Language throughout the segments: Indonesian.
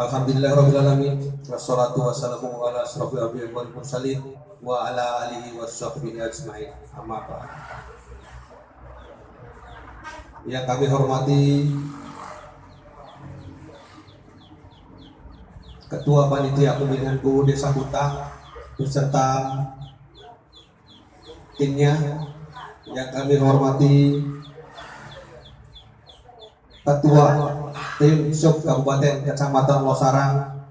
Alhamdulillahirabbil alamin wassalatu wassalamu ala asrofil anbiya'i wal mursalin wa ala alihi washabbihi ajmain. Amma ba'd. Yang kami hormati Ketua Panitia Pemilihan Guru Desa Buntang beserta timnya, yang kami hormati Ketua Tim Sub Kabupaten Kecamatan Losarang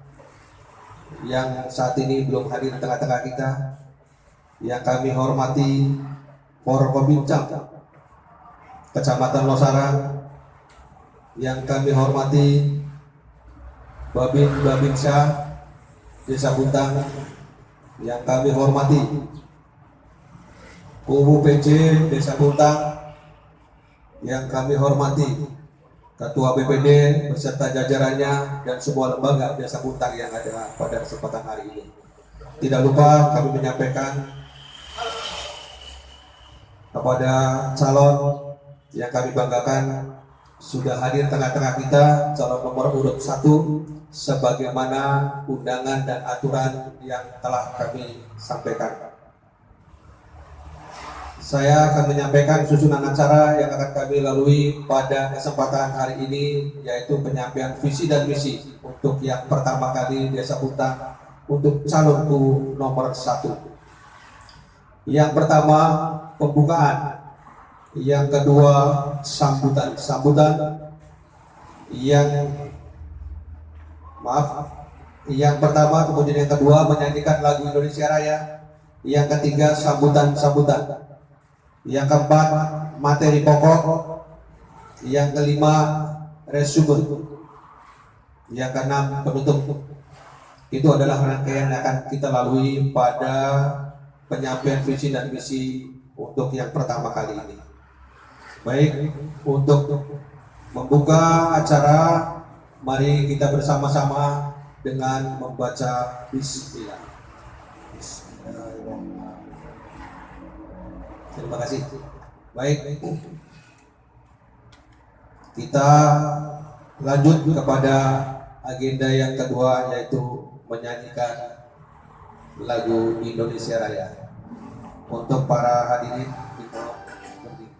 yang saat ini belum hadir di tengah-tengah kita, yang kami hormati Forkobincang Kecamatan Losarang, yang kami hormati Babinsa Desa Buntang, yang kami hormati Kubu PC Desa Buntang, yang kami hormati Ketua BPD beserta jajarannya dan semua lembaga Desa Buntang yang ada pada kesempatan hari ini. Tidak lupa kami menyampaikan kepada calon yang kami banggakan sudah hadir tengah-tengah kita, calon nomor urut 1 sebagaimana undangan dan aturan yang telah kami sampaikan. Saya akan menyampaikan susunan acara yang akan kami lalui pada kesempatan hari ini, yaitu penyampaian visi dan misi untuk yang pertama kali Desa Buntang untuk calonku nomor 1. Yang pertama pembukaan, yang kedua sambutan, yang pertama kemudian yang kedua menyanyikan lagu Indonesia Raya, yang ketiga sambutan, yang keempat materi pokok, yang kelima resume, yang keenam penutup. Itu adalah rangkaian yang akan kita lalui pada penyampaian visi dan misi untuk yang pertama kali ini. Baik, untuk membuka acara, mari kita bersama-sama dengan membaca Bismillah. Terima kasih. Baik, kita lanjut kepada agenda yang kedua, yaitu menyanyikan lagu Indonesia Raya. Untuk para hadirin dimohon berdiri.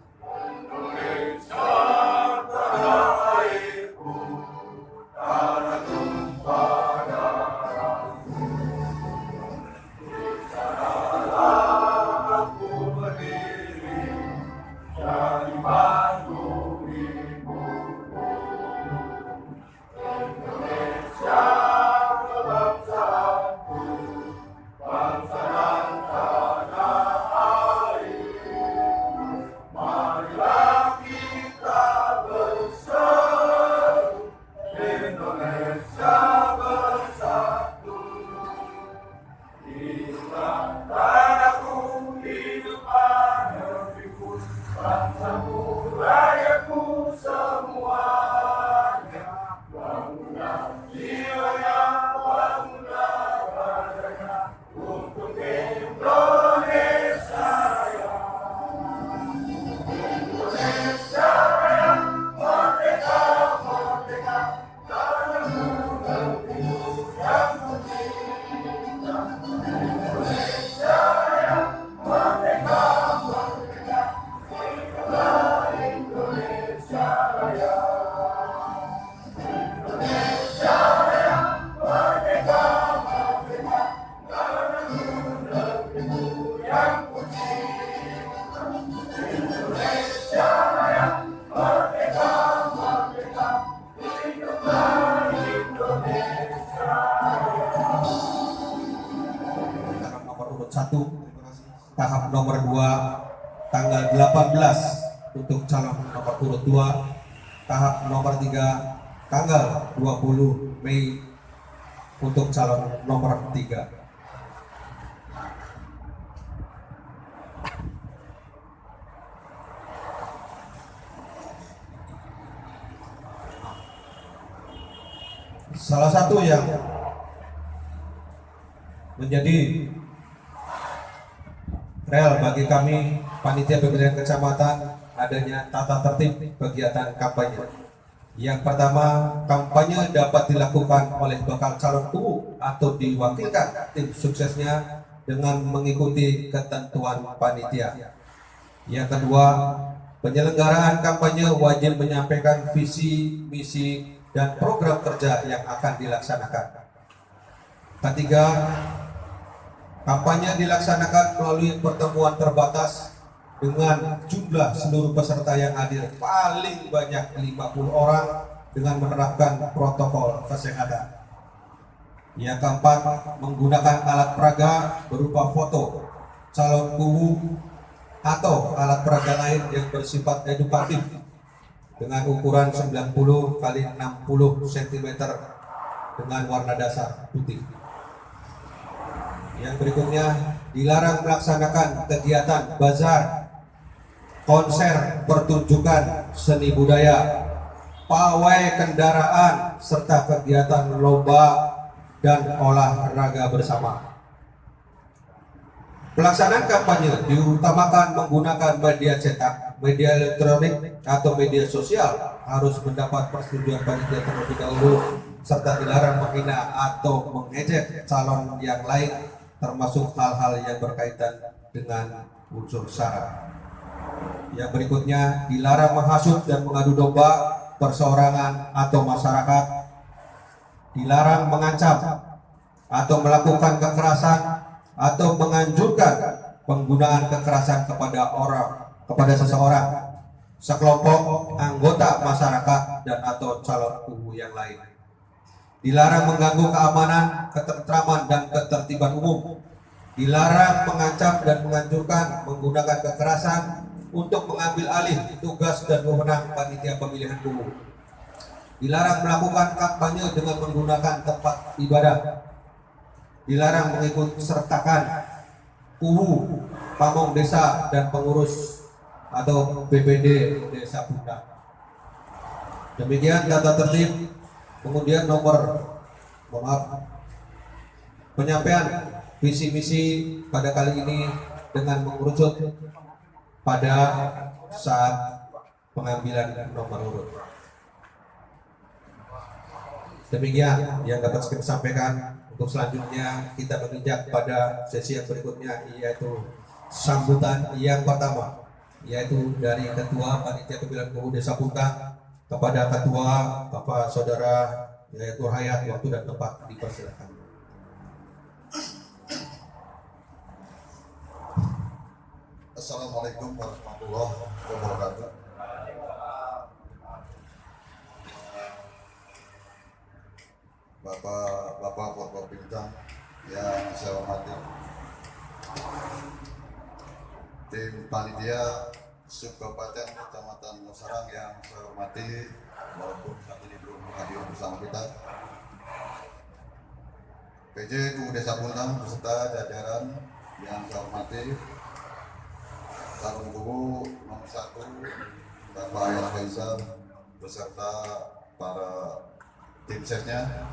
Tahap nomor 2 tanggal 18 untuk calon nomor urut 2, tahap nomor 3 tanggal 20 Mei untuk calon nomor 3. Salah satu yang menjadi rel bagi kami panitia pemilihan kecamatan adanya tata tertib kegiatan kampanye, Yang pertama, kampanye dapat dilakukan oleh bakal calon kubu atau diwakilkan tim suksesnya dengan mengikuti ketentuan panitia. Yang kedua, penyelenggaraan kampanye wajib menyampaikan visi, misi, dan program kerja yang akan dilaksanakan. Ketiga, kampanye dilaksanakan melalui pertemuan terbatas dengan jumlah seluruh peserta yang hadir paling banyak 50 orang dengan menerapkan protokol kesehatan. Yang keempat, menggunakan alat peraga berupa foto calon kubu atau alat peraga lain yang bersifat edukatif dengan ukuran 90 x 60 cm dengan warna dasar putih. Yang berikutnya, dilarang melaksanakan kegiatan bazar, konser, pertunjukan seni budaya, pawai kendaraan, serta kegiatan lomba dan olahraga bersama. Pelaksanaan kampanye diutamakan menggunakan media cetak, media elektronik, atau media sosial harus mendapat persetujuan panitia terlebih dahulu, serta dilarang menghina atau mengejek calon yang lain, termasuk hal-hal yang berkaitan dengan unsur sara. Yang berikutnya, dilarang menghasut dan mengadu domba perseorangan atau masyarakat, dilarang mengancam atau melakukan kekerasan atau menganjurkan penggunaan kekerasan kepada seseorang, sekelompok anggota masyarakat, dan atau calon kubu yang lain. Dilarang mengganggu keamanan, ketentraman, dan ketertiban umum. Dilarang mengancam dan menganjurkan menggunakan kekerasan untuk mengambil alih tugas dan wewenang panitia pemilihan kubu. Dilarang melakukan kampanye dengan menggunakan tempat ibadah. Dilarang mengikut sertakan kubu, pamong desa, dan pengurus atau BPD desa Bunda. Demikian tata tertib. Kemudian penyampaian visi misi pada kali ini dengan mengerucut pada saat pengambilan nomor urut. Demikian yang dapat saya sampaikan. Untuk selanjutnya kita menginjak pada sesi yang berikutnya, yaitu sambutan yang pertama, yaitu dari Ketua Panitia Pemilihan Kubu Desa Puntang kepada Ketua Bapak Saudara yaitu Hayat. Waktu dan tempat dipersilakan. Assalamualaikum warahmatullahi wabarakatuh. Bapak Forkopimda yang saya hormati, tim panitia Subkabupaten Kecamatan Musarang yang saya hormati, walaupun saat ini belum hadir bersama kita, PJ Kubu Desa Puntang beserta jajaran yang saya hormati, calon kubu nomor 1 Bapak Ayat Faisal beserta para tim sesnya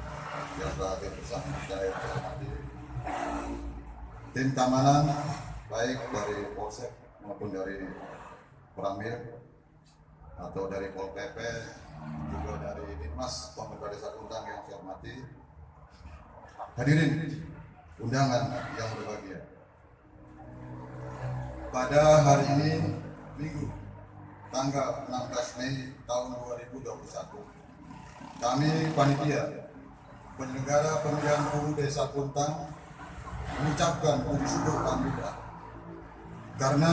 yang terakhir bersama saya hormati, tim keamanan baik dari Polsek maupun dari Pramil atau dari Pol PP, juga dari Dinas Pemerintah Desa Puntang yang saya hormati, hadirin undangan yang berbahagia. Pada hari ini Minggu tanggal 16 Mei tahun 2021, kami panitia penyelenggara pemilihan kubu Desa Puntang mengucapkan puji syukur alhamdulillah karena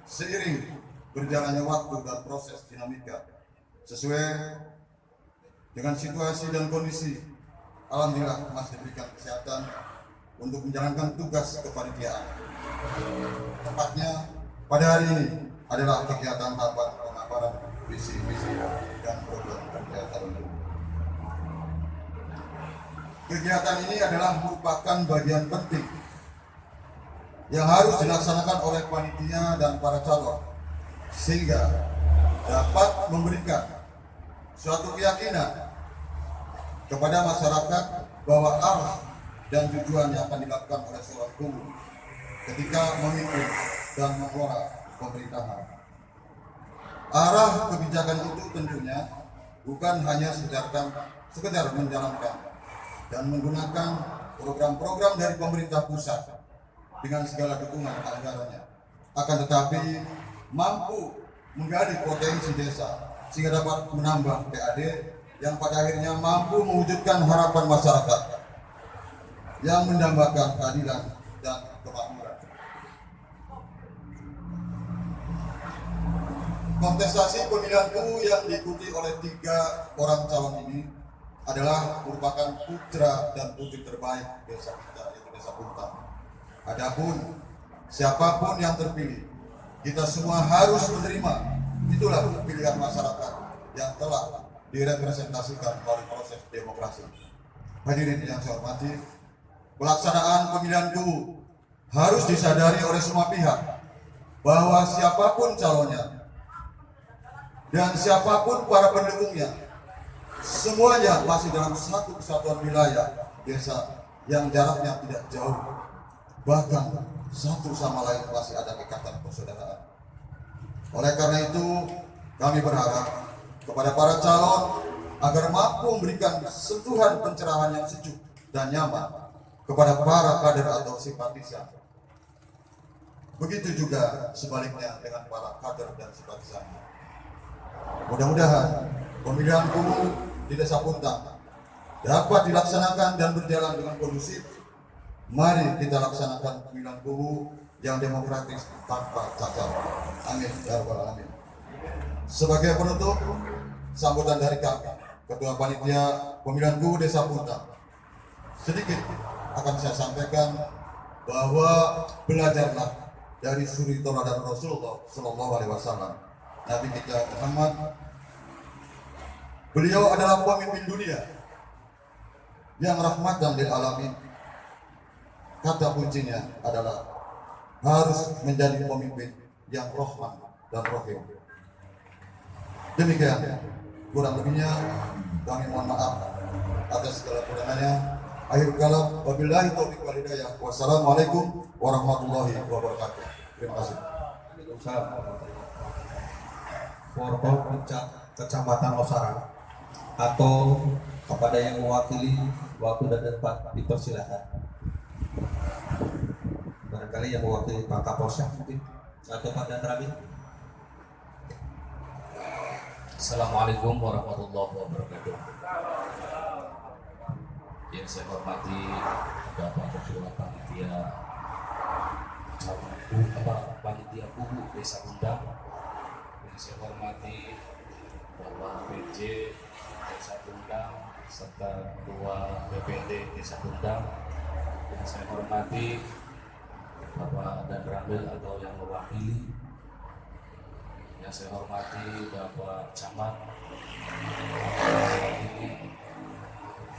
seiring berjalannya waktu dan proses dinamika sesuai dengan situasi dan kondisi, alhamdulillah masih diberikan kesehatan untuk menjalankan tugas kepanitiaan. Tepatnya pada hari ini adalah kegiatan tahapan pemaparan visi misi dan program kerja tahun ini. Kegiatan ini adalah merupakan bagian penting yang harus dilaksanakan oleh panitia dan para calon, sehingga dapat memberikan suatu keyakinan kepada masyarakat bahwa arah dan tujuan yang akan dilakukan oleh seorang kubu ketika memimpin dan mengelola pemerintahan. Arah kebijakan itu tentunya bukan hanya sekedar menjalankan dan menggunakan program-program dari pemerintah pusat dengan segala dukungan anggarannya, akan tetapi mampu menggali potensi desa sehingga dapat menambah PAD yang pada akhirnya mampu mewujudkan harapan masyarakat yang mendambakan keadilan dan kemakmuran. Kontestasi pemilihan UU yang diikuti oleh 3 orang calon ini adalah merupakan putra dan putri terbaik desa kita, yaitu Desa Puntang. Adapun siapapun yang terpilih, kita semua harus menerima. Itulah pilihan masyarakat yang telah direpresentasikan melalui proses demokrasi. Hadirin yang saya hormati, pelaksanaan pemilihan UU harus disadari oleh semua pihak bahwa siapapun calonnya dan siapapun para pendukungnya, semuanya masih dalam satu kesatuan wilayah desa yang jaraknya tidak jauh, bahkan satu sama lain masih ada ikatan persaudaraan. Oleh karena itu, kami berharap kepada para calon agar mampu memberikan sentuhan pencerahan yang sejuk dan nyaman kepada para kader atau simpatisan. Begitu juga sebaliknya dengan para kader dan simpatisan. Mudah-mudahan pemilihan UU di Desa Puntang dapat dilaksanakan dan berjalan dengan kondusif. Mari kita laksanakan pemilihan UU yang demokratis tanpa cacat. Amin ya rabbal alamin. Sebagai penutup, sambutan dari kami, Ketua Panitia Pemilihan UU Desa Puntang, sedikit akan saya sampaikan bahwa belajarlah dari suri tauladan Rasulullah Shallallahu Alaihi Wasallam, Nabi kita Muhammad. Beliau adalah pemimpin dunia yang rahmatan lil alamin. Kata kuncinya adalah harus menjadi pemimpin yang rahman dan rahim. Demikian kurang lebihnya, kami mohon maaf atas segala kekurangannya. Akhir kalam, wabillahi taufiq wal hidayah. Wassalamualaikum warahmatullahi wabarakatuh. Terima kasih. Forkop Kecamatan Losarang atau kepada yang mewakili waktu dan tempat dipersilakan. Barangkali yang mewakili Pak Kapolsek mungkin atau Pak Danramil. Assalamualaikum warahmatullahi wabarakatuh. Yang saya hormati Bapak Ketua Panitia Panitia UU Desa Puntang. Yang saya hormati Bapak PJ Desa Puntang serta Ketua BPD Desa Puntang. Yang saya hormati Bapak Danramil atau yang mewakili. Yang saya hormati Bapak Camat,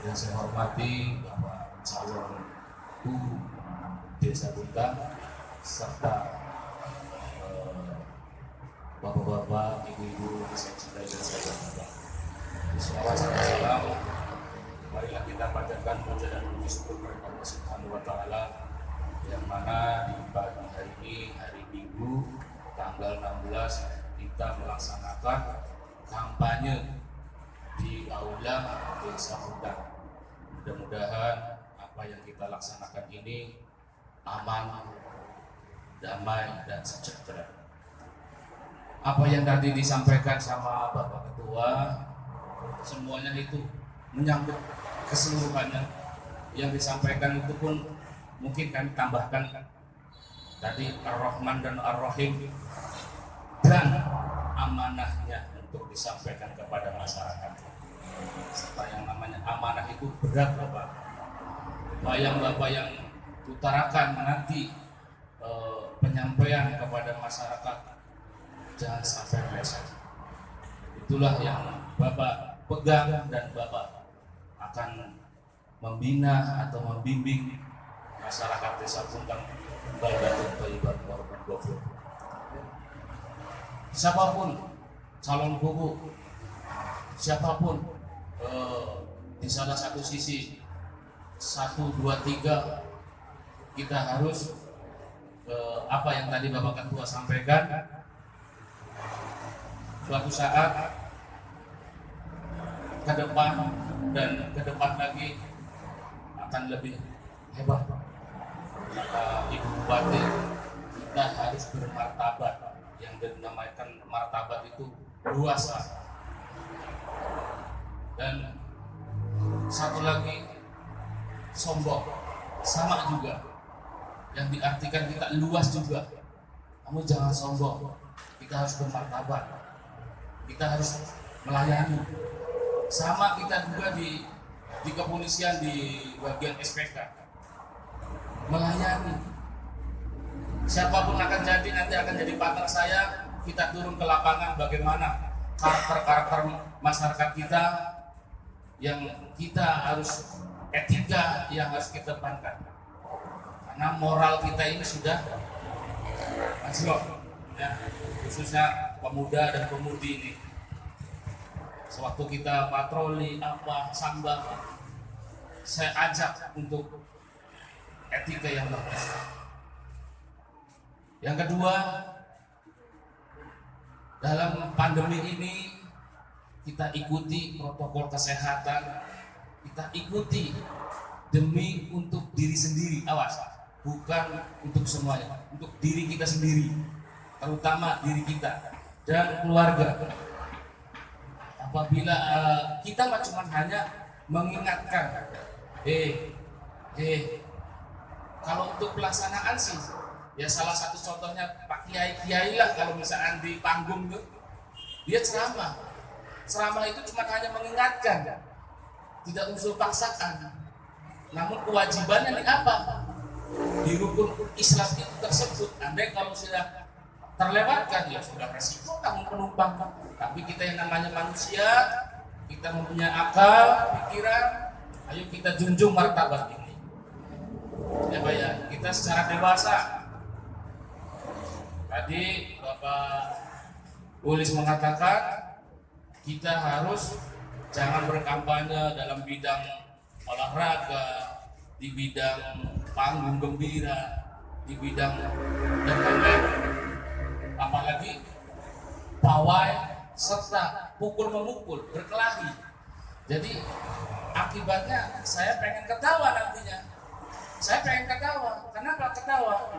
yang saya hormati Bapak calon UU Desa Puntang serta bapak-bapak, ibu-ibu, saya cintai dan saya banggakan. Salam. Marilah kita panjatkan puja dan puji syukur kepada Allah Subhanahu wa Ta'ala, yang mana di pagi hari ini, hari Minggu, tanggal 16, kita melaksanakan kampanye di aula Desa Puntang. Mudah-mudahan apa yang kita laksanakan ini aman, damai, dan sejahtera. Apa yang tadi disampaikan sama Bapak Ketua, semuanya itu menyangkut keseluruhannya. Yang disampaikan itu pun mungkin kami tambahkan tadi Ar-Rahman dan Ar-Rahim, dan amanahnya untuk disampaikan kepada masyarakat. Serta yang namanya amanah itu berat, Bapak. Bapak yang utarakan nanti penyampaian kepada masyarakat, jangan sampai meleset. Itulah yang Bapak pegang, dan Bapak akan membina atau membimbing masyarakat Desa Puntang baldatun thayyiban wa rabbun ghafur. Siapapun calon kubu, siapapun di salah satu sisi 1, 2, 3, kita harus apa yang tadi Bapak Ketua sampaikan, suatu saat ke depan dan ke depan lagi akan lebih hebat. Kata Ibu Bupati, kita harus bermartabat. Yang dinamakan martabat itu luas. Dan satu lagi, sombong, sama juga. Yang diartikan kita luas juga. Kamu jangan sombong. Kita harus bermartabat. Kita harus melayani. Sama kita juga di kepolisian di bagian SPK. Melayani. Siapapun akan jadi, nanti akan jadi partner saya. Kita turun ke lapangan bagaimana karakter-karakter masyarakat kita yang kita harus etika yang harus kita depankan. Karena moral kita ini sudah anjlok, ya, khususnya pemuda dan pemudi ini. Sewaktu kita patroli sambat, saya ajak untuk etika yang bagus. Yang kedua, dalam pandemi ini kita ikuti protokol kesehatan, kita ikuti demi untuk diri sendiri, awas, bukan untuk semuanya, untuk diri kita sendiri, terutama diri kita dan keluarga. Apabila kita cuma hanya mengingatkan, kalau untuk pelaksanaan sih, ya salah satu contohnya Pak Kiai lah, kalau misalnya di panggung tuh, dia ceramah itu cuma hanya mengingatkan, tidak unsur paksaan. Namun kewajibannya ini apa? Di rukun Islam itu tersebut, andai kalau sudah terlewatkan, ya sudah resiko tanggung penumpang. Tapi kita yang namanya manusia, kita mempunyai akal, pikiran, ayo kita junjung martabat ini. Ya Pak ya, kita secara dewasa. Tadi Bapak Ulis mengatakan kita harus jangan berkampanye dalam bidang olahraga, di bidang panggung gembira, di bidang dan lain-lain. Apalagi pawai serta pukul-memukul, berkelahi. Jadi akibatnya saya pengen ketawa nantinya. Saya pengen ketawa. Kenapa ketawa?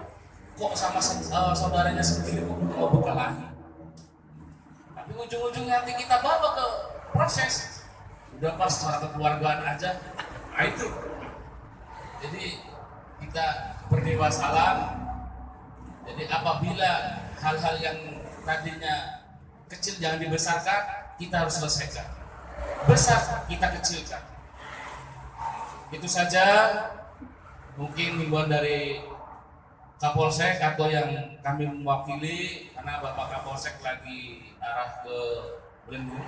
Kok sama saudaranya sendiri mau berkelahi? Tapi ujung-ujungnya nanti kita bawa ke proses. Udah pas secara kekeluargaan aja. Nah itu. Jadi kita berdewasalah. Jadi apabila hal-hal yang tadinya kecil jangan dibesarkan, kita harus selesaikan. Besar kita kecilkan. Itu saja mungkin himbauan dari Kapolsek atau yang kami mewakili, karena Bapak Kapolsek lagi arah ke Belenggu,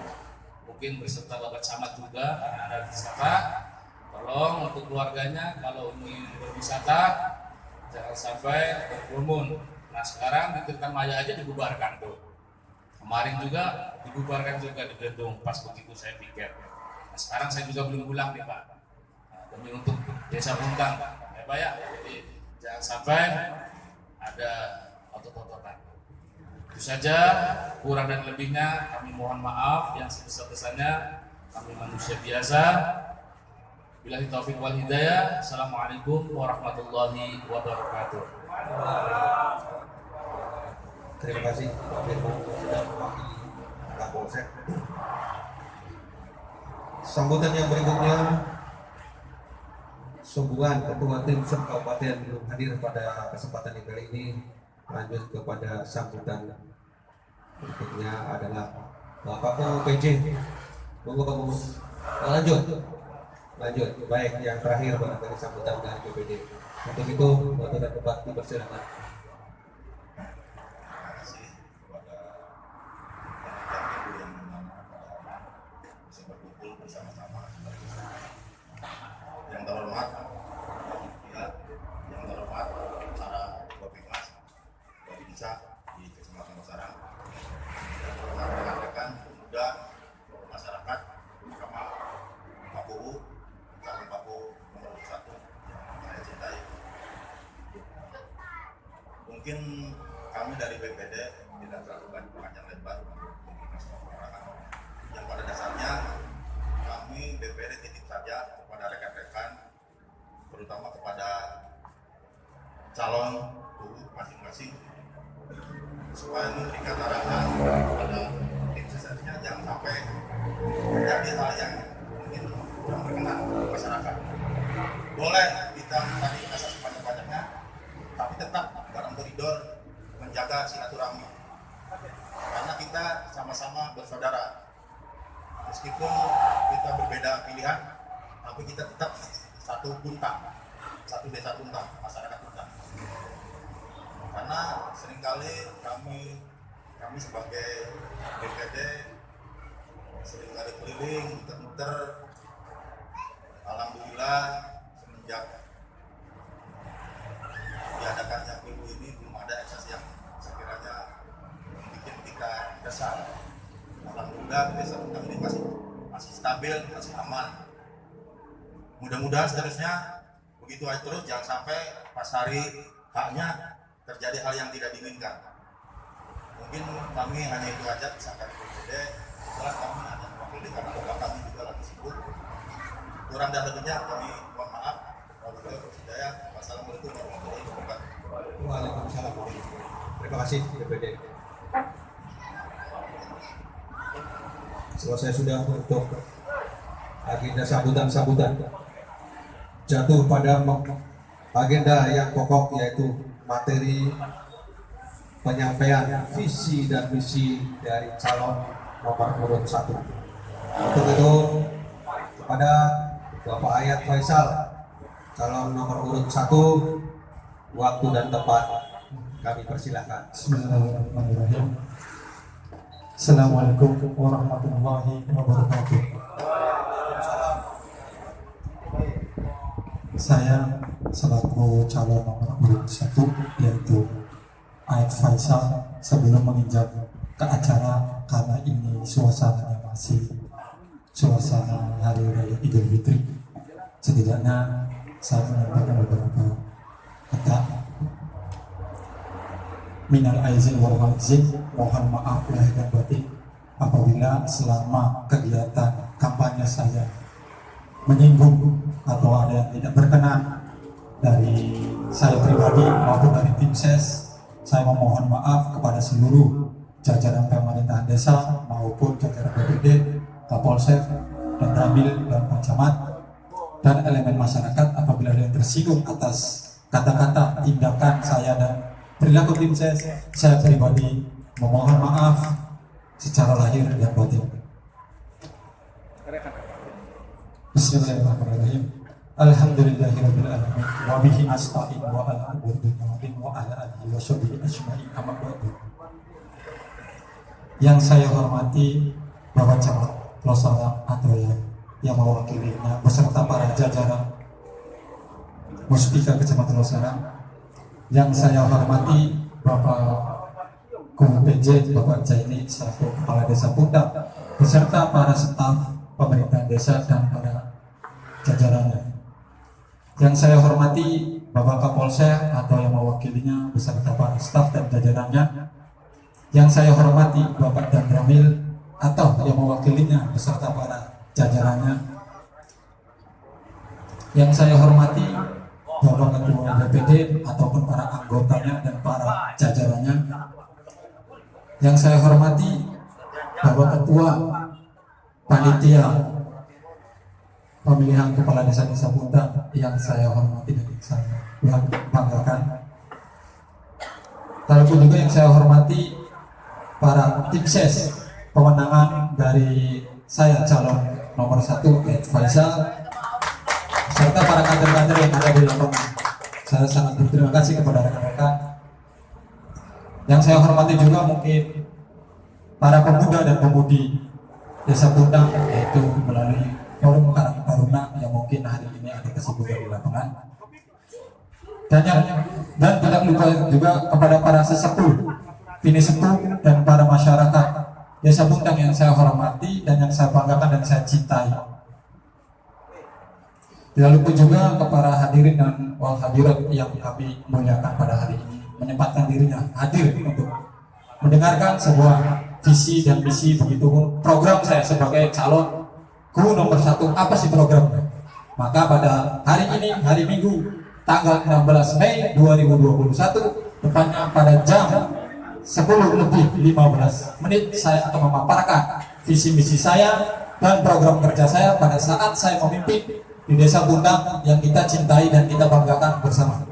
mungkin berserta Bapak Camat juga karena ada wisata. Tolong untuk keluarganya kalau ingin berwisata jangan sampai berkerumun. Nah sekarang di Tirtamaya aja dibubarkan tuh. Kemarin juga dibubarkan juga di gedung pas begitu saya pikir. Nah sekarang saya juga belum pulang nih Pak. Nah, demi untuk Desa Buntang, ya Pak ya. Jadi jangan sampai ada otot-ototan. Itu saja, kurang dan lebihnya kami mohon maaf yang sebesar-besarnya. Kami manusia biasa. Billahi taufiq wal hidayah. Assalamualaikum warahmatullahi wabarakatuh. Terima kasih Pak Firman sudah mewakili Kapolsek. Sambutan yang berikutnya, Sungguhan Ketua Tim Sub Kabupaten belum hadir pada kesempatan yang kali ini. Lanjut kepada sambutan berikutnya adalah Bapak PJ. Monggo lanjut. Baik, yang terakhir barangkali sambutan dari PPD. Untuk itu, Bapak dan Bupati dipersilakan. Di Kecamatan Basarang menyampaikan pemuda masyarakat terutama Pak Puhu, calon Pak Puhu nomor 1 yang saya cintai. Mungkin kami dari BPD tidak terlalu panjang lebar untuk memberikan penerangan yang pada dasarnya kami kami BPD titip saja kepada rekan-rekan, terutama kepada calon masing-masing, supaya memberikan arahan kepada tim suksesnya jangan sampai terjadi hal yang mungkin kurang berkenan di masyarakat. Boleh kita tadi rasa sebanyak-banyaknya, tapi tetap dalam koridor menjaga silaturahmi, karena kita sama-sama bersaudara. Meskipun kita berbeda pilihan, tapi kita tetap satu Puntang, satu desa Puntang, masyarakat Puntang. Karena seringkali kami sebagai BPD seringkali keliling, muter-muter. Alhamdulillah semenjak diadakannya minggu ini belum ada ekses yang sekiranya membuat kita kesal. Alhamdulillah desa Puntang ini masih stabil, masih aman. Mudah-mudahan seterusnya begitu aja terus, jangan sampai pas hari haknya terjadi hal yang tidak diinginkan. Mungkin kami hanya itu aja sampai BPD. Setelah kami hanya mewakili karena bapak kami juga lagi sibuk. Kurang dan lebihnya kami mohon maaf. Wassalamualaikum warahmatullahi wabarakatuh. Waalaikumsalam. Terima kasih BPD. Selesai sudah untuk agenda sambutan-sambutan. Jatuh pada agenda yang pokok, yaitu materi penyampaian visi dan misi dari calon nomor urut 1. Untuk itu kepada Bapak Ayat Faisal, calon nomor urut 1, waktu dan tempat kami persilahkan. Bismillahirrahmanirrahim. Assalamualaikum warahmatullahi wabarakatuh. Saya selaku calon nomor urut 1, yaitu Ayat Faisal, sebelum menginjak ke acara karena ini suasananya masih suasana Hari Raya Idul Fitri, setidaknya saya menyampaikan beberapa kata. Minal aizin wal faizin, mohon maaf lahir dan batin apabila selama kegiatan kampanye saya menyinggung atau ada yang tidak berkenan dari saya pribadi maupun dari tim ses. Saya memohon maaf kepada seluruh jajaran pemerintahan desa maupun jajaran BPD, Kapolsek, dan Ramil dan Pancamat, dan elemen masyarakat apabila ada yang tersinggung atas kata-kata, tindakan saya dan perilaku tim ses. Saya pribadi memohon maaf secara lahir dan batin. Bismillahirrahmanirrahim. Alhamdulillahirabbil alamin wa bihi nasta'in wa ala alihi wa ala alihi wa sahbihi ajmain amma ba'du. Yang saya hormati Bapak Camat Losarang atau yang mewakilinya beserta para jajaran Muspika Kecamatan Losarang. Yang saya hormati Bapak Kubu PJ, Bapak Jaini selaku Kepala Desa Puntang beserta para staf pemerintah desa dan para jajarannya. Yang saya hormati Bapak Kapolsek atau yang mewakilinya beserta para staf dan jajarannya. Yang saya hormati Bapak Dandramil atau yang mewakilinya beserta para jajarannya. Yang saya hormati Bapak Ketua BPD ataupun para anggotanya dan para jajarannya. Yang saya hormati Bapak Ketua Panitia Pemilihan Kepala Desa Puntang yang saya hormati dan yang saya banggakan. Terlebih juga yang saya hormati para tim ses pemenangan dari saya calon nomor 1 Ayat Faisal serta para kader-kader yang ada di lapangan. Saya sangat berterima kasih kepada rekan-rekan. Yang saya hormati juga mungkin para pemuda dan pemudi Desa Puntang, yaitu melalui Forum Karang Taruna yang mungkin hari ini ada kesibukan di lapangan. Dan tidak lupa juga kepada para sesepuh, pini sepuh dan para masyarakat Desa Puntang yang saya hormati dan yang saya banggakan dan saya cintai. Tidak lupa juga kepada hadirin dan wal hadirat yang kami muliakan pada hari ini, menyempatkan dirinya hadir untuk mendengarkan sebuah visi dan misi begitu program saya sebagai calon nomor 1, apa sih programnya? Maka pada hari ini, hari Minggu, tanggal 16 Mei 2021, tepatnya pada jam 10:15 saya akan memaparkan visi misi saya dan program kerja saya pada saat saya memimpin di Desa Bundang yang kita cintai dan kita banggakan bersama.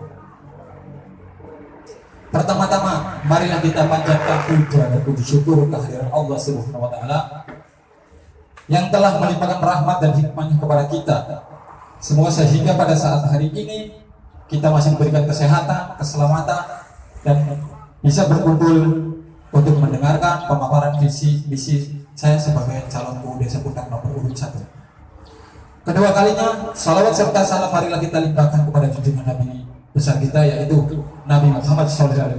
Pertama-tama, marilah kita panjatkan puja dan puji syukur kehadiran Allah Subhanahu wa taala yang telah melimpahkan rahmat dan hikmahnya kepada kita semua, sehingga pada saat hari ini kita masih diberikan kesehatan, keselamatan, dan bisa berkumpul untuk mendengarkan pemaparan visi misi saya sebagai calon PU Desa Bundang nomor urut 1. Kedua kalinya, salawat serta salam marilah kita limpahkan kepada junjungan Nabi besar kita, yaitu Nabi Muhammad SAW,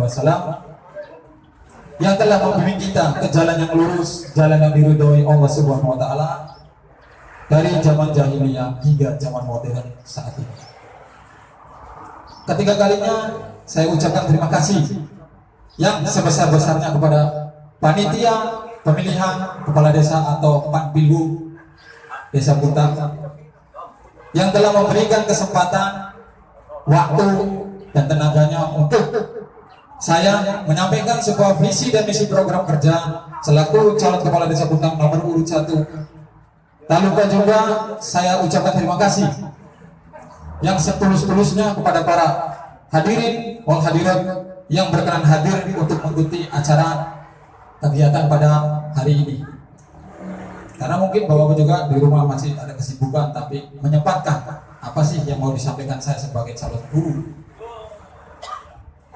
yang telah membimbing kita ke jalan yang lurus, jalan yang diridhoi Allah Subhanahu wa taala dari zaman jahiliyah hingga zaman modern saat ini. Ketiga kalinya saya ucapkan terima kasih yang sebesar-besarnya kepada panitia pemilihan kepala desa atau Panpilhu Desa Bundang yang telah memberikan kesempatan, waktu, dan tenaganya untuk saya menyampaikan sebuah visi dan misi program kerja selaku calon kepala Desa Bundang nomor urut 1. Tak lupa juga saya ucapkan terima kasih yang setulus-tulusnya kepada para hadirin wal hadirat yang berkenan hadir untuk mengikuti acara kegiatan pada hari ini. Karena mungkin Bapak juga di rumah masih ada kesibukan, tapi menyempatkan apa sih yang mau disampaikan saya sebagai calon guru.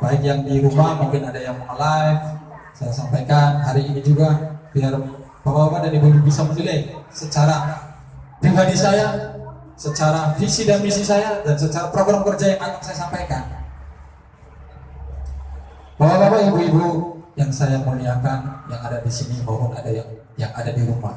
Baik yang di rumah mungkin ada yang mau live, saya sampaikan hari ini juga biar Bapak-bapak dan Ibu bisa menilai secara pribadi saya, secara visi dan misi saya, dan secara program kerja yang akan saya sampaikan. Bapak-bapak, Ibu-ibu yang saya muliakan, yang ada di sini maupun ada yang ada di rumah.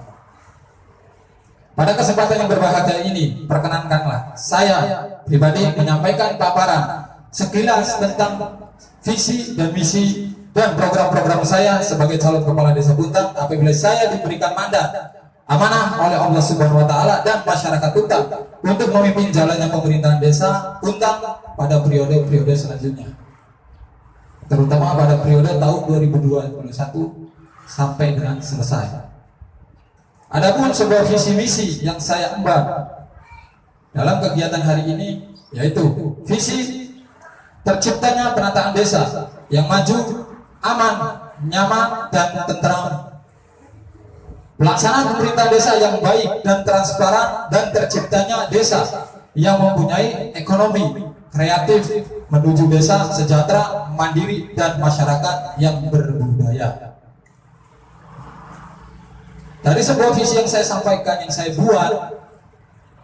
Pada kesempatan yang berbahagia ini, perkenankanlah saya pribadi menyampaikan paparan sekilas tentang visi dan misi dan program-program saya sebagai calon kepala Desa Bundang apabila saya diberikan mandat amanah oleh Allah Subhanahu wa taala dan masyarakat Bundang untuk memimpin jalannya pemerintahan Desa Bundang pada periode-periode selanjutnya, terutama pada periode tahun 2021 sampai dengan selesai. Adapun sebuah visi misi yang saya emban dalam kegiatan hari ini, yaitu visi terciptanya penataan desa yang maju, aman, nyaman, dan tentram, pelaksanaan pemerintahan desa yang baik dan transparan, dan terciptanya desa yang mempunyai ekonomi kreatif menuju desa sejahtera, mandiri, dan masyarakat yang berbudaya. Dari sebuah visi yang saya sampaikan, yang saya buat,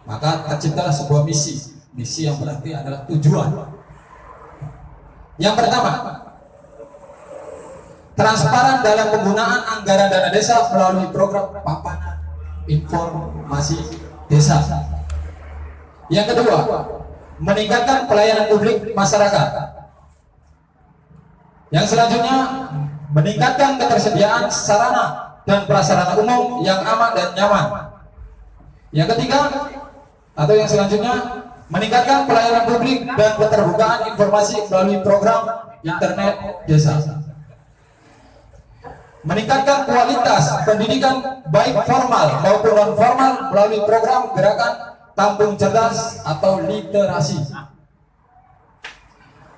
maka terciptalah sebuah misi. Misi yang berarti adalah tujuan. Yang pertama, transparan dalam penggunaan anggaran dana desa melalui program papanan informasi desa. Yang kedua, meningkatkan pelayanan publik masyarakat. Yang selanjutnya, meningkatkan ketersediaan sarana dan prasarana umum yang aman dan nyaman. Yang ketiga atau yang selanjutnya, meningkatkan pelayanan publik dan keterbukaan informasi melalui program internet desa. Meningkatkan kualitas pendidikan baik formal maupun non formal melalui program gerakan kampung cerdas atau literasi.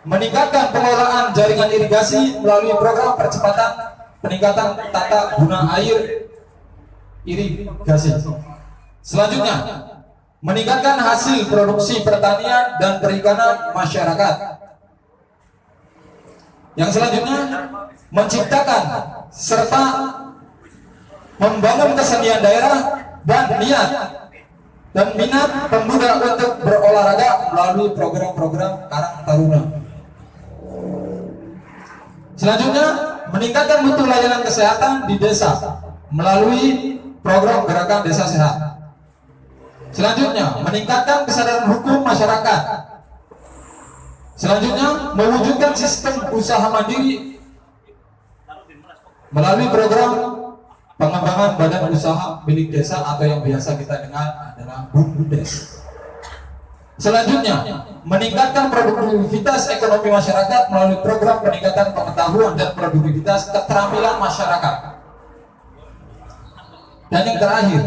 Meningkatkan pengelolaan jaringan irigasi melalui program percepatan peningkatan tata guna air irigasi. Selanjutnya, meningkatkan hasil produksi pertanian dan perikanan masyarakat. Yang selanjutnya, menciptakan serta membangun kesenian daerah dan niat dan minat pemuda untuk berolahraga melalui program-program Karang Taruna. Selanjutnya, meningkatkan mutu layanan kesehatan di desa melalui program gerakan desa sehat. Selanjutnya, meningkatkan kesadaran hukum masyarakat. Selanjutnya, mewujudkan sistem usaha mandiri melalui program pengembangan badan usaha milik desa atau yang biasa kita dengar adalah BUMDes. Selanjutnya, meningkatkan produktivitas ekonomi masyarakat melalui program peningkatan pengetahuan dan produktivitas keterampilan masyarakat. Dan yang terakhir,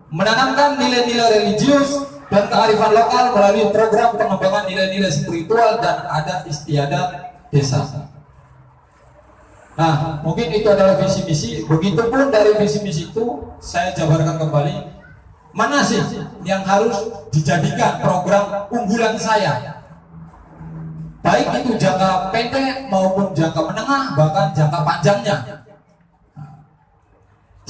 menanamkan nilai-nilai religius dan kearifan lokal melalui program pengembangan nilai-nilai spiritual dan adat istiadat desa. Nah, mungkin itu adalah visi misi. Begitupun dari visi misi itu saya jabarkan kembali mana sih yang harus dijadikan program unggulan saya, baik itu jangka pendek maupun jangka menengah bahkan jangka panjangnya.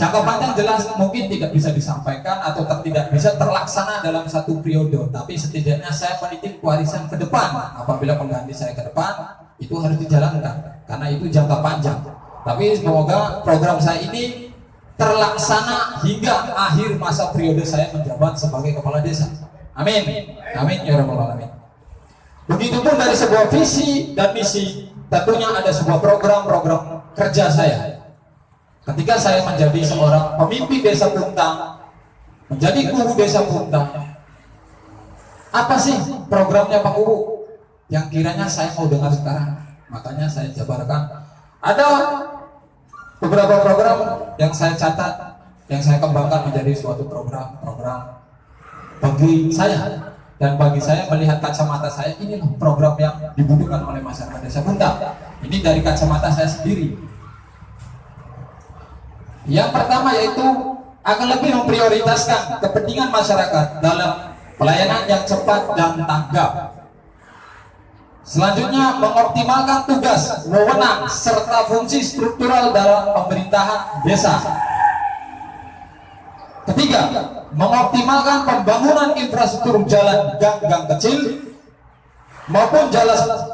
Jangka panjang jelas mungkin tidak bisa disampaikan atau tidak bisa terlaksana dalam satu periode, tapi setidaknya saya menitip warisan ke depan. Apabila pengganti saya ke depan, itu harus dijalankan karena itu jangka panjang. Tapi semoga program saya ini terlaksana hingga akhir masa periode saya menjabat sebagai kepala desa. Amin. Amin ya rabbal alamin. Begitupun dari sebuah visi dan misi, tentunya ada sebuah program kerja saya. Ketika saya menjadi seorang pemimpin desa Puntang, menjadi guru desa Puntang, apa sih programnya Pak Guru yang kiranya saya mau dengar sekarang? Makanya saya jabarkan. Ada beberapa program yang saya catat, yang saya kembangkan menjadi suatu program bagi saya, dan bagi saya melihat kacamata saya, ini loh program yang dibutuhkan oleh masyarakat desa Puntang. Ini dari kacamata saya sendiri. Yang pertama yaitu akan lebih memprioritaskan kepentingan masyarakat dalam pelayanan yang cepat dan tanggap. Selanjutnya, mengoptimalkan tugas, wewenang, serta fungsi struktural dalam pemerintahan desa. Ketiga, mengoptimalkan pembangunan infrastruktur jalan gang-gang kecil maupun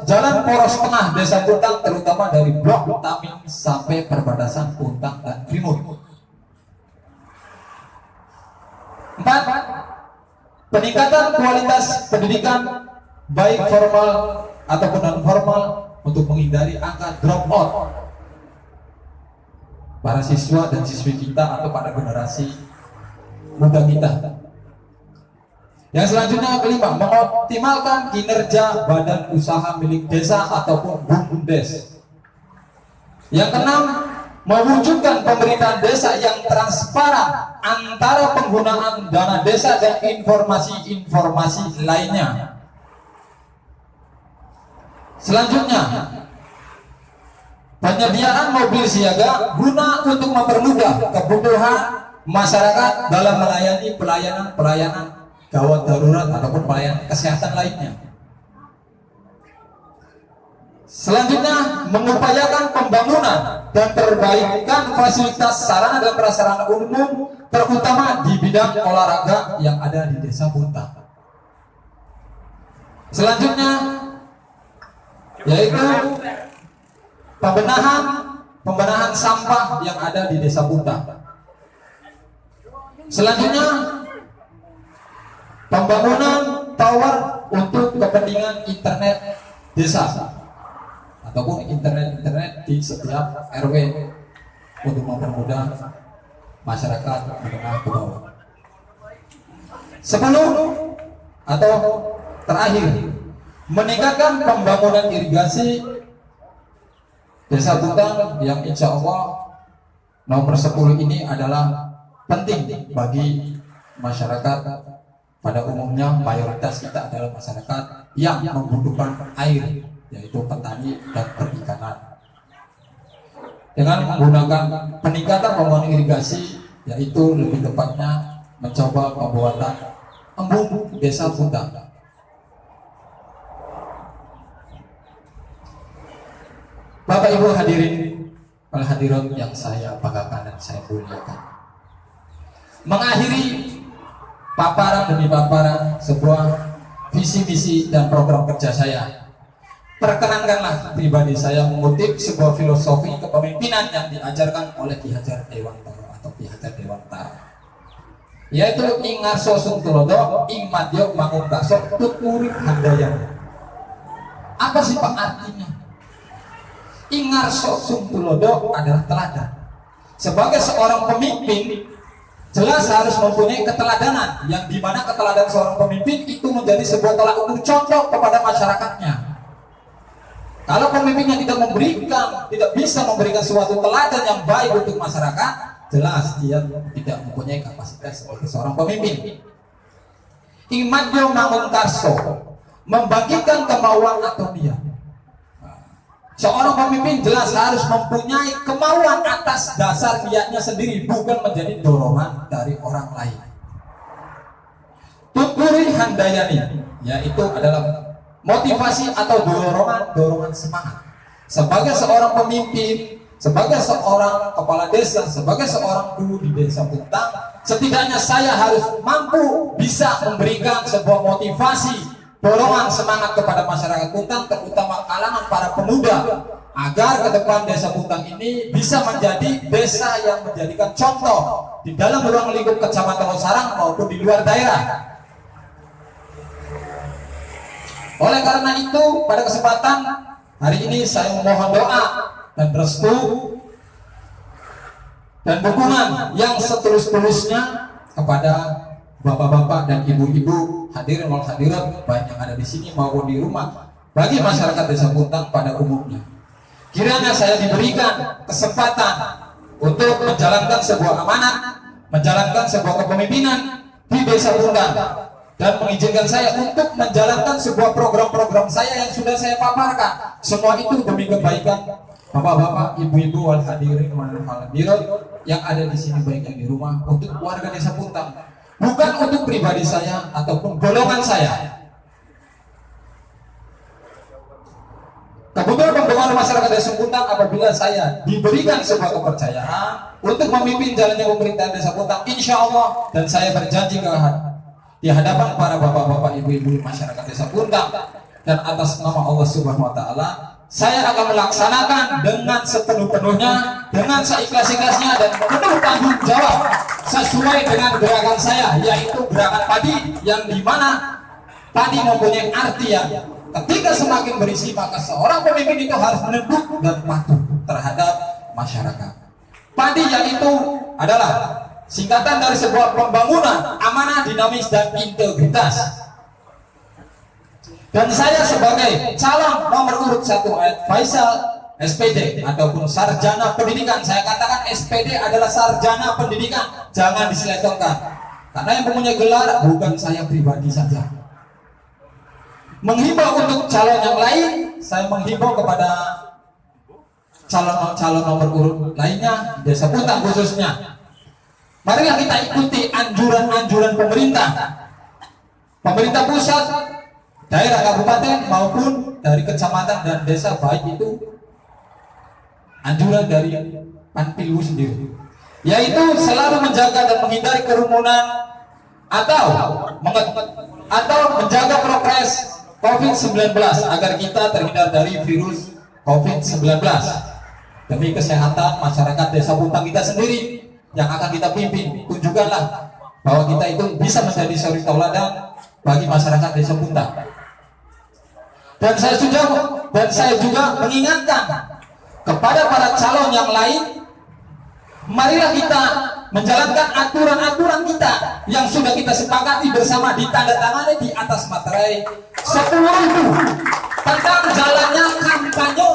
jalan poros tengah desa Puntang, terutama dari blok Tamin sampai perbatasan Puntang dan Krimut. 4. Peningkatan kualitas pendidikan baik formal ataupun non formal untuk menghindari angka drop out para siswa dan siswi kita atau pada generasi muda kita. Yang selanjutnya kelima, mengoptimalkan kinerja badan usaha milik desa ataupun BUMDes. Yang keenam, mewujudkan pemerintahan desa yang transparan antara penggunaan dana desa dan informasi-informasi lainnya. Selanjutnya, penyediaan mobil siaga guna untuk mempermudah kebutuhan masyarakat dalam melayani pelayanan gawat darurat ataupun pelayanan kesehatan lainnya. Selanjutnya, mengupayakan pembangunan dan perbaikan fasilitas sarana dan prasarana umum, terutama di bidang olahraga yang ada di desa Puntang. Selanjutnya yaitu pembenahan sampah yang ada di desa Puntang. Selanjutnya, pembangunan tower untuk kepentingan internet desa ataupun internet di setiap RW untuk mempermudah masyarakat menengah ke bawah. 10 atau terakhir, meningkatkan pembangunan irigasi desa Puntang yang insya Allah nomor 10 ini adalah penting bagi masyarakat pada umumnya. Mayoritas kita adalah masyarakat yang membutuhkan air, yaitu petani dan perikanan. Dengan menggunakan peningkatan pembangunan irigasi, yaitu lebih tepatnya mencoba pembuatan embung desa Puntang. Bapak Ibu hadirin, para hadirat yang saya banggakan dan saya muliakan, mengakhiri paparan demi paparan sebuah visi misi dan program kerja saya, perkenankanlah pribadi saya mengutip sebuah filosofi kepemimpinan yang diajarkan oleh Ki Hajar Dewantara atau Ki Hajar Dewantara, yaitu ingarso sungtulodo ing madyo mangungkaso tuturi handayana. Apa sih Pak artinya? Ingarso sungtulodo adalah teladan. sebagai seorang pemimpin jelas harus mempunyai keteladanan, yang dimana keteladanan seorang pemimpin itu menjadi sebuah tolak ukur contoh kepada masyarakatnya. Kalau pemimpinnya tidak bisa memberikan suatu teladan yang baik untuk masyarakat, jelas dia tidak mempunyai kapasitas sebagai seorang pemimpin. Imadyo Mangunkarso, membangkitkan kemauan atau niat. Seorang pemimpin jelas harus mempunyai kemauan atas dasar niatnya sendiri, bukan menjadi dorongan dari orang lain. Tuturi Handayani, yaitu adalah motivasi atau dorongan semangat. Sebagai seorang pemimpin, sebagai seorang kepala desa, sebagai seorang guru di desa Puntang, setidaknya saya harus mampu bisa memberikan sebuah motivasi, dorongan semangat kepada masyarakat Puntang, terutama kalangan para pemuda, agar ke depan desa Puntang ini bisa menjadi desa yang menjadikan contoh di dalam ruang lingkup Kecamatan Losarang maupun di luar daerah. Oleh karena itu, pada kesempatan hari ini saya memohon doa dan restu dan dukungan yang setulus-tulusnya kepada bapak-bapak dan ibu-ibu hadirin wal hadirat, baik yang ada di sini maupun di rumah, bagi masyarakat desa Puntang pada umumnya. Kiranya saya diberikan kesempatan untuk menjalankan sebuah amanat, menjalankan sebuah kepemimpinan di desa Puntang, dan mengizinkan saya untuk menjalankan sebuah program-program saya yang sudah saya paparkan. Semua itu demi kebaikan bapak-bapak, ibu-ibu wal hadirin wal hadirat yang ada di sini, baik yang di rumah, untuk warga desa Puntang, bukan untuk pribadi saya ataupun golongan saya. Kebetulan pembangunan masyarakat desa Puntang, apabila saya diberikan sebuah kepercayaan untuk memimpin jalannya pemerintahan desa Puntang, insya Allah, dan saya berjanji di hadapan para bapak-bapak, ibu-ibu masyarakat desa Puntang, dan atas nama Allah Subhanahu wa Ta'ala, saya akan melaksanakan dengan sepenuh-penuhnya, dengan seikhlas-ikhlasnya, dan penuh tanggung jawab sesuai dengan gerakan saya, yaitu gerakan padi, yang dimana padi mempunyai arti yang ketika semakin berisi, maka seorang pemimpin itu harus menunduk dan patuh terhadap masyarakat. Padi yang itu adalah singkatan dari sebuah pembangunan, amanah, dinamis, dan integritas. Dan saya sebagai calon nomor urut 1 Faisal SPD ataupun sarjana pendidikan, saya katakan SPD adalah sarjana pendidikan, jangan diselewengkan, karena yang mempunyai gelar bukan saya pribadi saja. Menghimbau untuk calon yang lain, saya menghimbau kepada calon nomor urut lainnya, desa Puntang khususnya, marilah kita ikuti anjuran-anjuran pemerintah pusat, daerah kabupaten maupun dari kecamatan dan desa, baik itu anjuran dari Panpilwu sendiri, yaitu selalu menjaga dan menghindari kerumunan atau menjaga progres COVID-19 agar kita terhindar dari virus COVID-19 demi kesehatan masyarakat desa Puntang kita sendiri yang akan kita pimpin. Tunjukkanlah bahwa kita itu bisa menjadi suri tauladan bagi masyarakat desa Puntang. Dan saya juga mengingatkan kepada para calon yang lain, marilah kita menjalankan aturan-aturan kita yang sudah kita sepakati bersama, ditandatangani di atas materai 10.000 tentang jalannya kampanye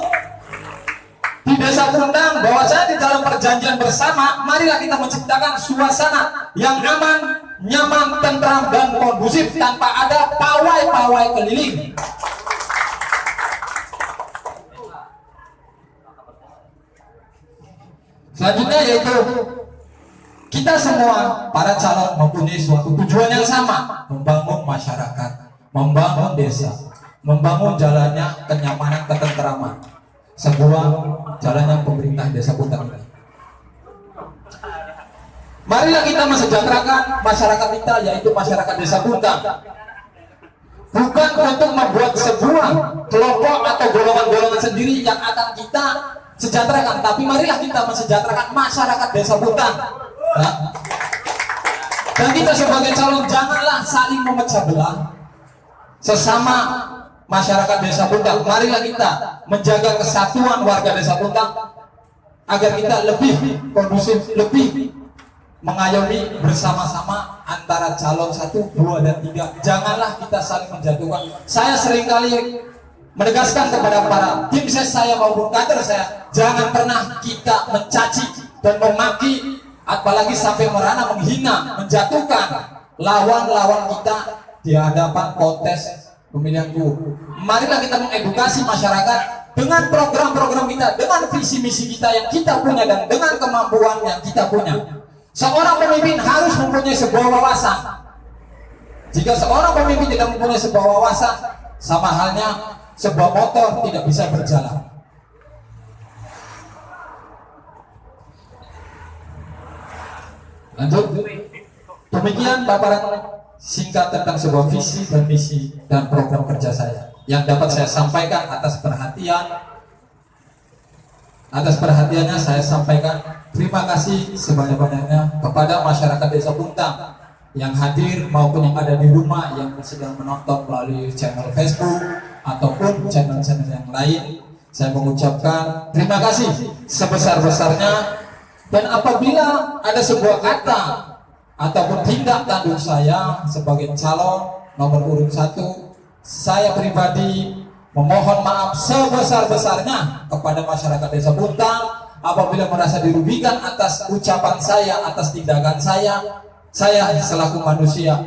di desa Puntang. Bahwasanya di dalam perjanjian bersama, marilah kita menciptakan suasana yang aman, nyaman, tentram, dan kondusif tanpa ada pawai-pawai keliling. Selanjutnya yaitu kita semua para calon mempunyai suatu tujuan yang sama, membangun masyarakat, membangun desa, membangun jalannya kenyamanan, ketentraman, sebuah jalannya pemerintah desa Puntang ini. Marilah kita mesejahterakan masyarakat kita, yaitu masyarakat desa Puntang, bukan untuk membuat sebuah kelompok atau golongan-golongan sendiri yang akan kita sejahterakan, tapi marilah kita mesejahterakan masyarakat desa Puntang. Dan kita sebagai calon janganlah saling memecah belah sesama masyarakat desa Puntang. Marilah kita menjaga kesatuan warga desa Puntang agar kita lebih kondusif, lebih mengayomi bersama-sama antara calon 1, 2, dan 3. Janganlah kita saling menjatuhkan. Saya seringkali menegaskan kepada para tim ses saya maupun kader saya, jangan pernah kita mencaci dan memaki, apalagi sampai merana menghina, menjatuhkan lawan-lawan kita di hadapan kontes pemilihan guru. Marilah kita mengedukasi masyarakat dengan program-program kita, dengan visi misi kita yang kita punya, dan dengan kemampuan yang kita punya. Seorang pemimpin harus mempunyai sebuah wawasan. Jika seorang pemimpin tidak mempunyai sebuah wawasan, sama halnya sebuah motor tidak bisa berjalan. Lanjut. Demikian paparan singkat tentang sebuah visi dan misi dan program kerja saya yang dapat saya sampaikan. Atas perhatiannya saya sampaikan terima kasih sebanyak-banyaknya kepada masyarakat Desa Puntang yang hadir maupun yang ada di rumah yang sedang menonton melalui channel Facebook ataupun channel-channel yang lain. Saya mengucapkan terima kasih sebesar-besarnya, dan apabila ada sebuah kata ataupun tindak tanduk saya sebagai calon nomor urut 1, saya pribadi memohon maaf sebesar-besarnya kepada masyarakat Desa Puntang apabila merasa dirugikan atas ucapan saya, atas tindakan saya. Saya selaku manusia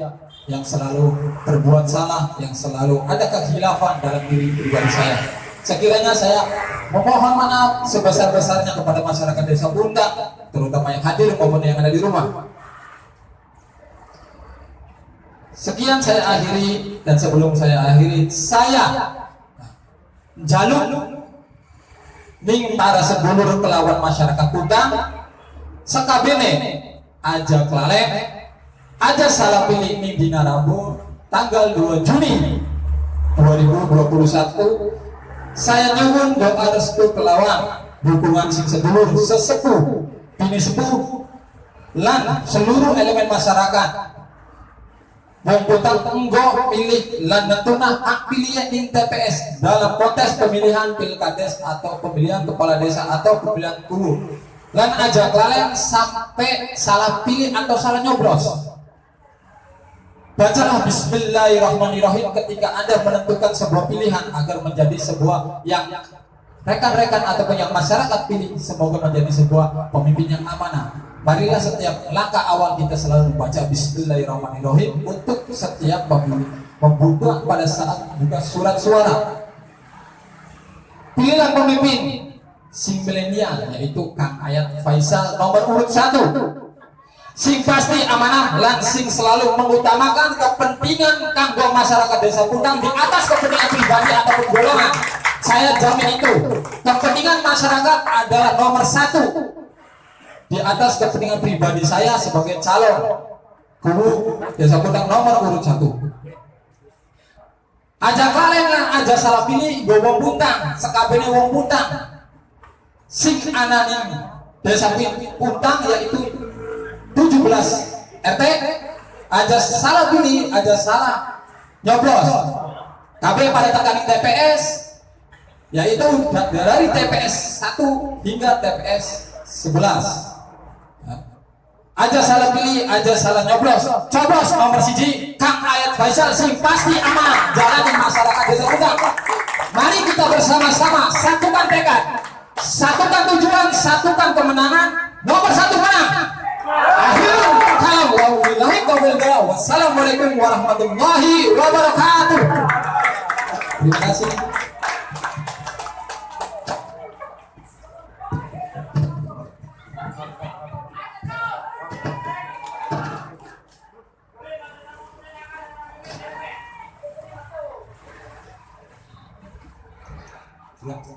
yang selalu berbuat salah, yang selalu ada kekhilafan dalam diri pribadi saya. Sekiranya saya memohon maaf sebesar-besarnya kepada masyarakat Desa Puntang, terutama yang hadir maupun yang ada di rumah. Sekian saya akhiri, dan sebelum saya akhiri, saya jaluk ning para sedulur kelawan masyarakat Puntang sekabene aja klalek aja salah pilih ning dina Rabu tanggal 2 Juni 2021. Saya nyuwun doa restu kelawan dukungan sing sedulur sesepuh bini sepuh lan seluruh elemen masyarakat. Wong Puntang enggo pilih lan netuna hak pilih ing TPS dalam kontes pemilihan pilkades atau pemilihan kepala desa atau pemilihan guru. Lan aja kelalen sampai salah pilih atau salah nyoblos. Bacalah bismillahirrahmanirrahim ketika Anda menentukan sebuah pilihan agar menjadi sebuah yang rekan-rekan ataupun yang masyarakat pilih, semoga menjadi sebuah pemimpin yang amanah. Marilah setiap langkah awal kita selalu membaca bismillahirrahmanirrahim untuk setiap pemilih membuka pada saat buka surat suara. Pilihlah pemimpin sing milenial, yaitu Kang Ayat Faisal nomor urut 1. Sing pasti amanah lan sing selalu mengutamakan kepentingan kanggo masyarakat Desa Puntang di atas kepentingan pribadi ataupun golongan. Saya jamin itu. Kepentingan masyarakat adalah nomor 1 di atas kepentingan pribadi saya sebagai calon guru Desa Puntang nomor urut 1. Aja kalian lan aja salah pilih wong Puntang, sekabene wong Puntang sing ananing Desa Puntang yaitu 17 RT, aja salah pilih, aja salah nyoblos. Kabeh pada tekaning TPS, yaitu dari TPS 1 hingga TPS 11. Aja salah pilih, aja salah nyoblos. Coblos nomor 1 Kang Ayat Faisal sing pasti aman jalani masyarakat Desa Puntang. Mari kita bersama-sama satukan tekad, satukan tujuan, satukan kemenangan. Nomor 1 menang. Akhirul kalam wabillahi taufiq. Wassalamualaikum warahmatullahi wabarakatuh. Terima kasih.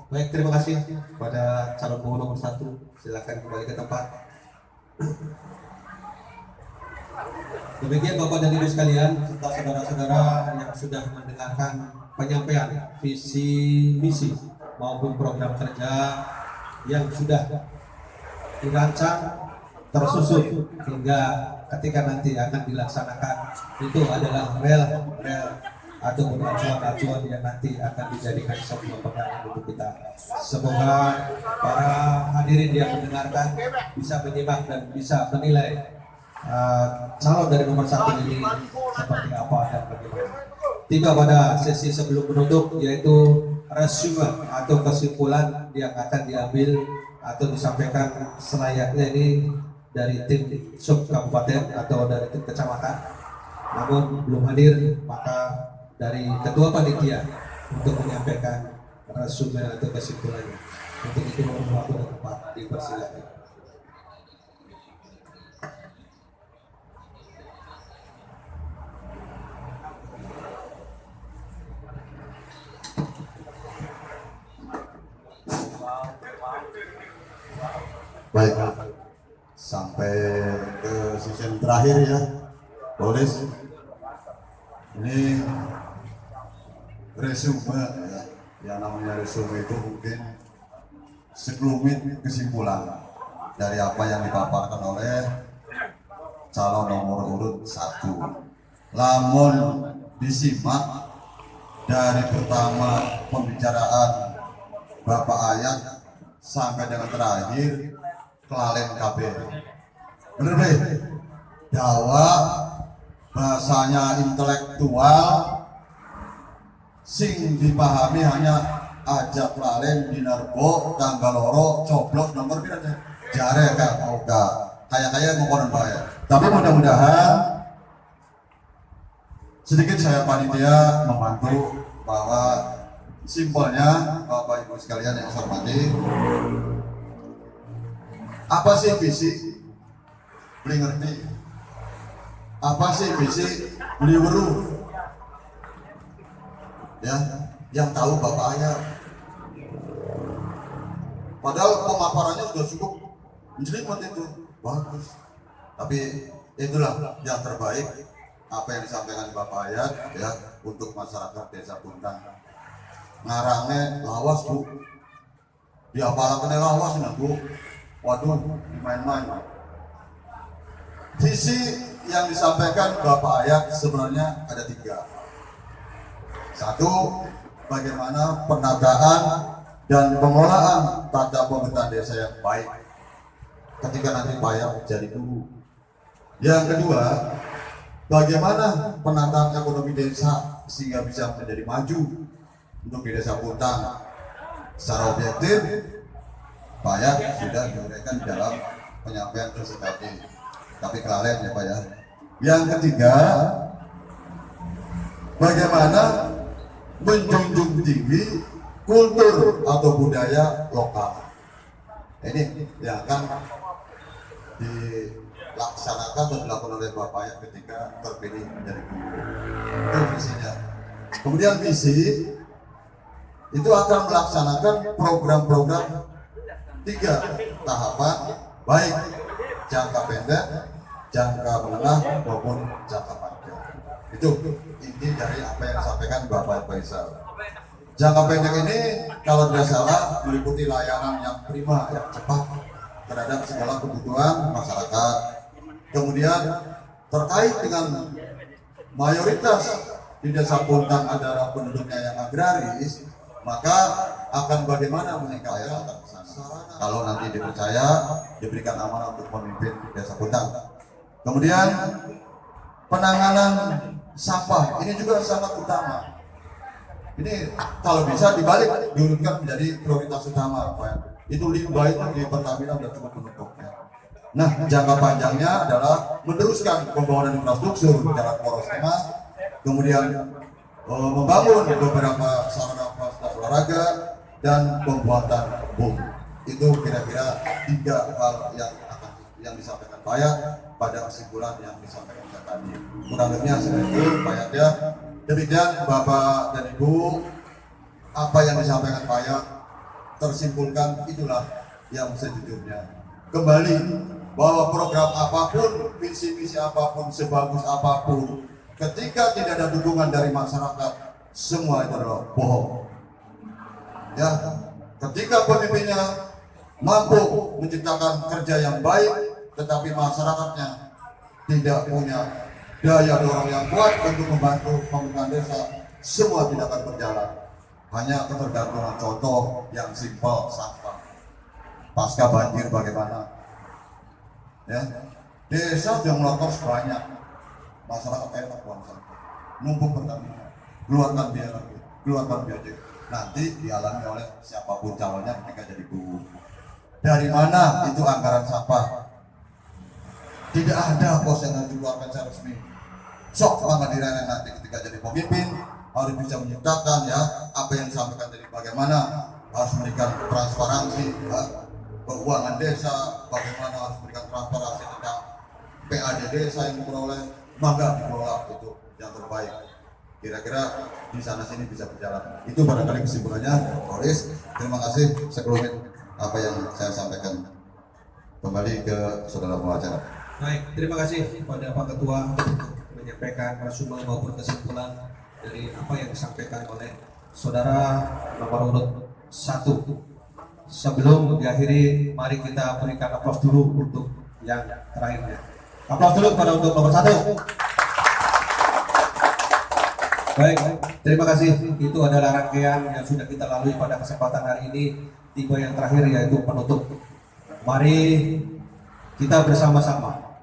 Baik, terima kasih kepada calon gubernur nomor 1. Silakan kembali ke tempat. Demikian Bapak dan Ibu sekalian, serta saudara-saudara yang sudah mendengarkan penyampaian visi misi maupun program kerja yang sudah dirancang, tersusun hingga ketika nanti akan dilaksanakan itu adalah rel ataupun acuan-acuan yang nanti akan dijadikan sebuah pegangan untuk kita. Semoga para hadirin yang mendengarkan bisa menyimak dan bisa menilai calon dari nomor 1 ini seperti apa dan bagaimana. Tiba pada sesi sebelum menutup, yaitu resume atau kesimpulan yang akan diambil atau disampaikan selayaknya ini dari tim sub kabupaten atau dari tim kecamatan. Namun belum hadir, maka dari ketua panitia untuk menyampaikan resume atau kesimpulannya. Untuk itu mohon waktu dan tempat dipersilakan. Baik, sampai ke sesi terakhir ya, Polis. Ini resume ya, yang namanya resume itu mungkin sekelumit kesimpulan dari apa yang dipaparkan oleh calon nomor urut 1. Lamun disimak dari pertama pembicaraan Bapak Ayat sampai dengan terakhir kelalen KB. Bener be? Jawa bahasanya intelektual sing dipahami hanya ajak kelalen dinerbo tanggal loro coblos nomor berapa jare kan oga kayak ngokonan bae. Tapi mudah-mudahan sedikit saya panitia membantu bahwa simpelnya Bapak Ibu sekalian yang saya hormati, apa sih visi? Beli ngerti. Apa sih visi? Beli weruh. Ya, yang tahu Bapak Ayat. Padahal pemaparannya sudah cukup menjelimet itu, bagus. Tapi itulah yang terbaik apa yang disampaikan Bapak Ayat ya untuk masyarakat Desa Puntang. Ngarangnya lawas Bu, diapalakan lawas nah Bu. Waduh, main-main. Visi yang disampaikan Bapak Ayat sebenarnya ada 3. 1, bagaimana penataan dan pengelolaan tata pemerintahan desa yang baik ketika nanti Pak Ayat jadi guru. Yang kedua, bagaimana penataan ekonomi desa sehingga bisa menjadi maju untuk di Desa Puntang. Secara objektif Pak Ayat sudah diuraikan di dalam penyampaian presentasi, tapi kelalen ya Pak ya. Yang ketiga, bagaimana menjunjung tinggi kultur atau budaya lokal. Ini yang akan dilaksanakan atau dilakukan oleh Bapak Ayat ketika terpilih menjadi guru. Itu visinya. Kemudian visi itu akan melaksanakan program-program 3 tahapan, baik jangka pendek, jangka menengah maupun jangka panjang. Itu inti dari apa yang disampaikan Bapak Faisal. Jangka pendek ini kalau tidak salah meliputi layanan yang prima, yang cepat terhadap segala kebutuhan masyarakat. Kemudian terkait dengan mayoritas di Desa Puntang adalah penduduknya yang agraris, maka akan bagaimana meningkatkan sarana kalau nanti dipercaya diberikan amanah untuk memimpin Desa Puntang. Kemudian penanganan sampah ini juga sangat utama. Ini kalau bisa dibalik diurutkan menjadi prioritas utama, Pak. Itu limbah itu di Pertamina sudah cukup menumpuknya. Nah, jangka panjangnya adalah meneruskan pembangunan infrastruktur jalan poros tengah, kemudian membangun beberapa sarana fasilitas olahraga dan pembuatan bom. Itu kira-kira 3 hal yang disampaikan Pak Ayat pada kesimpulan yang disampaikan tadi. Kurang lebihnya seperti itu Pak Ayat ya. Demikian Bapak dan Ibu, apa yang disampaikan Pak Ayat tersimpulkan itulah yang sejujurnya. Kembali bahwa program apapun, visi-visi apapun, sebagus apapun, ketika tidak ada dukungan dari masyarakat, semua itu adalah bohong. Ya, ketika pemimpinnya mampu menciptakan kerja yang baik, tetapi masyarakatnya tidak punya daya dorong yang kuat untuk membantu pemerintahan desa, semua tidak akan berjalan. Hanya ketergantungan contoh yang simpel, sampah. Pasca banjir bagaimana? Ya, desa sudah melakukan sebanyak, masyarakat enak buang sampah, numpuk Pertamina, keluarkan biaya lagi, keluarkan biaya. Nanti dialami oleh siapapun calonnya ketika jadi gubernur. Dari mana itu anggaran sampah? Tidak ada pos yang harus dikeluarkan secara resmi. Sok pengadilan nanti ketika jadi pemimpin harus bisa menyiptakan ya apa yang disampaikan tadi, bagaimana harus memberikan transparansi ya, keuangan desa, bagaimana harus memberikan transparansi tentang PAD desa yang diperoleh, maka dikelola itu yang terbaik. Kira-kira di sana sini bisa berjalan. Itu barangkali kesimpulannya, Boris. Terima kasih sekelumit apa yang saya sampaikan. Kembali ke saudara pengacara. Baik, terima kasih kepada Pak Ketua untuk menyampaikan resume maupun kesimpulan dari apa yang disampaikan oleh saudara nomor urut 1. Sebelum diakhiri, mari kita berikan aplaus dulu untuk yang terakhirnya. Aplaus dulu kepada untuk nomor 1. Baik, terima kasih. Itu adalah rangkaian yang sudah kita lalui pada kesempatan hari ini. Tiba yang terakhir yaitu penutup. Mari kita bersama-sama.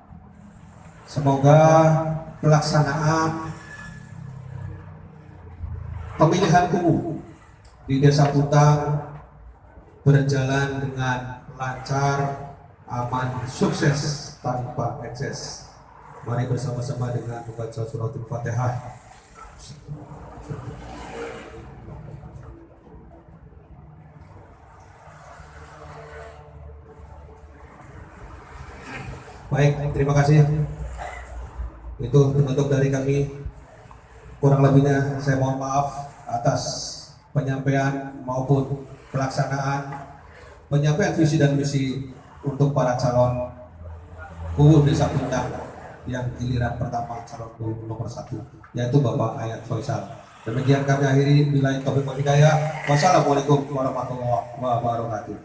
Semoga pelaksanaan pemilihan umum di Desa Putang berjalan dengan lancar, aman, sukses tanpa ekses. Mari bersama-sama dengan membaca suratul Fatihah. Baik, terima kasih. Itu penutup dari kami. Kurang lebihnya saya mohon maaf atas penyampaian maupun pelaksanaan penyampaian visi dan misi untuk para calon gubernur Desa Putang yang giliran pertama calon gubernur nomor 1, yaitu Bapak Ayat Faisal. Demikian kami akhiri. Billahi taufiq wal hidayah. Wassalamualaikum warahmatullahi wabarakatuh.